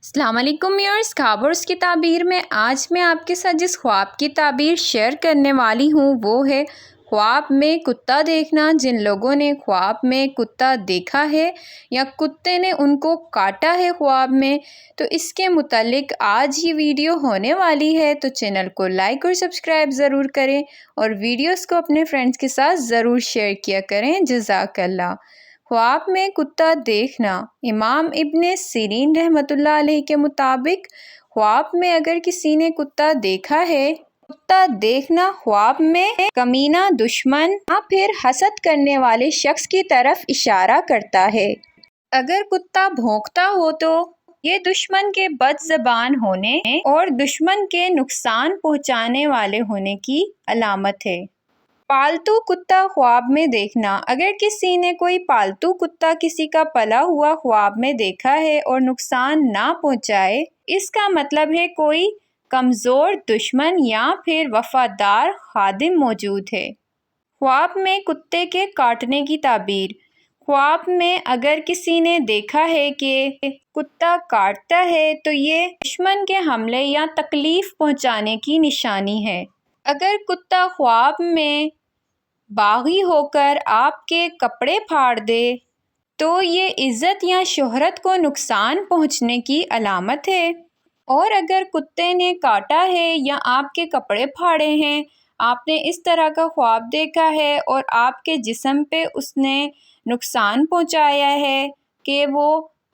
السلام علیکم ویورز، خوابوں کی تعبیر میں آج میں آپ کے ساتھ جس خواب کی تعبیر شیئر کرنے والی ہوں وہ ہے خواب میں کتا دیکھنا۔ جن لوگوں نے خواب میں کتا دیکھا ہے یا کتے نے ان کو کاٹا ہے خواب میں، تو اس کے متعلق آج ہی ویڈیو ہونے والی ہے، تو چینل کو لائک اور سبسکرائب ضرور کریں اور ویڈیوز کو اپنے فرینڈز کے ساتھ ضرور شیئر کیا کریں۔ جزاک اللہ۔ خواب میں کتا دیکھنا۔ امام ابن سیرین رحمۃ اللہ علیہ کے مطابق خواب میں اگر کسی نے کتا دیکھا ہے، کتا دیکھنا خواب میں کمینہ دشمن یا پھر حسد کرنے والے شخص کی طرف اشارہ کرتا ہے۔ اگر کتا بھونکتا ہو تو یہ دشمن کے بد زبان ہونے اور دشمن کے نقصان پہنچانے والے ہونے کی علامت ہے۔ پالتو کتا خواب میں دیکھنا۔ اگر کسی نے کوئی پالتو کتا کسی کا پلا ہوا خواب میں دیکھا ہے اور نقصان نہ پہنچائے، اس کا مطلب ہے کوئی کمزور دشمن یا پھر وفادار خادم موجود ہے۔ خواب میں کتے کے کاٹنے کی تعبیر۔ خواب میں اگر کسی نے دیکھا ہے کہ کتا کاٹتا ہے تو یہ دشمن کے حملے یا تکلیف پہنچانے کی نشانی ہے۔ اگر کتا خواب میں باغی ہو کر آپ کے کپڑے پھاڑ دے تو یہ عزت یا شہرت کو نقصان پہنچنے کی علامت ہے۔ اور اگر کتے نے کاٹا ہے یا آپ کے کپڑے پھاڑے ہیں، آپ نے اس طرح کا خواب دیکھا ہے اور آپ کے جسم پہ اس نے نقصان پہنچایا ہے کہ وہ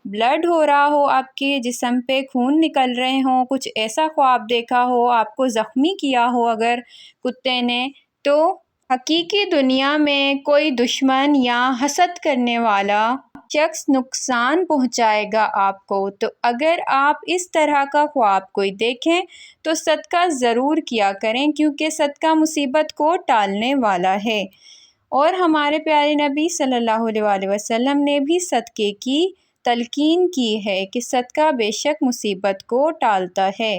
بلڈ ہو رہا ہو، آپ کے جسم پہ خون نکل رہے ہوں، کچھ ایسا خواب دیکھا ہو، آپ کو زخمی کیا ہو اگر کتے نے، تو حقیقی دنیا میں کوئی دشمن یا حسد کرنے والا شخص نقصان پہنچائے گا آپ کو۔ تو اگر آپ اس طرح کا خواب کوئی دیکھیں تو صدقہ ضرور کیا کریں، کیونکہ صدقہ مصیبت کو ٹالنے والا ہے، اور ہمارے پیارے نبی صلی اللہ علیہ وآلہ وسلم نے بھی صدقے کی تلقین کی ہے کہ صدقہ بے شک مصیبت کو ٹالتا ہے۔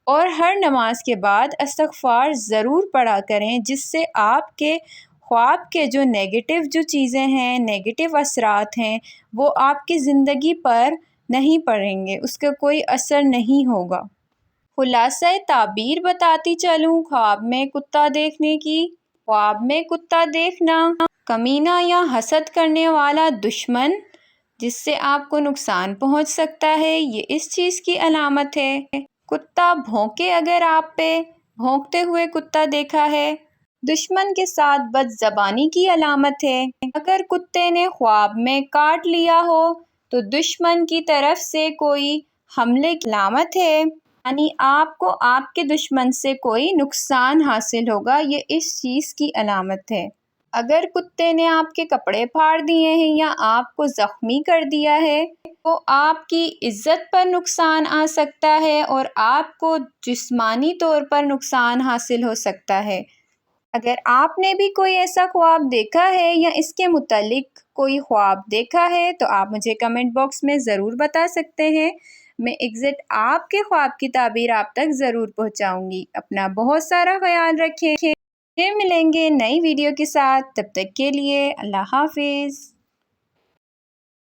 اور ہر نماز کے بعد استغفار ضرور پڑھا کریں، جس سے آپ کے خواب کے جو نیگیٹو جو چیزیں ہیں، نیگیٹو اثرات ہیں، وہ آپ کی زندگی پر نہیں پڑیں گے، اس کا کوئی اثر نہیں ہوگا۔ خلاصہ تعبیر بتاتی چلوں خواب میں کتا دیکھنے کی۔ خواب میں کتا دیکھنا کمینہ یا حسد کرنے والا دشمن جس سے آپ کو نقصان پہنچ سکتا ہے، یہ اس چیز کی علامت ہے۔ کتا بھونکے، اگر آپ پہ بھونکتے ہوئے کتا دیکھا ہے، دشمن کے ساتھ بد زبانی کی علامت ہے۔ اگر کتے نے خواب میں کاٹ لیا ہو تو دشمن کی طرف سے کوئی حملے کی علامت ہے، یعنی آپ کو آپ کے دشمن سے کوئی نقصان حاصل ہوگا، یہ اس چیز کی علامت ہے۔ اگر کتے نے آپ کے کپڑے پھاڑ دیے ہیں یا آپ کو زخمی کر دیا ہے تو آپ کی عزت پر نقصان آ سکتا ہے اور آپ کو جسمانی طور پر نقصان حاصل ہو سکتا ہے۔ اگر آپ نے بھی کوئی ایسا خواب دیکھا ہے یا اس کے متعلق کوئی خواب دیکھا ہے تو آپ مجھے کمنٹ باکس میں ضرور بتا سکتے ہیں، میں ایگزیکٹ آپ کے خواب کی تعبیر آپ تک ضرور پہنچاؤں گی۔ اپنا بہت سارا خیال رکھیں، پھر ملیں گے نئی ویڈیو کے ساتھ، تب تک کے لیے اللہ حافظ۔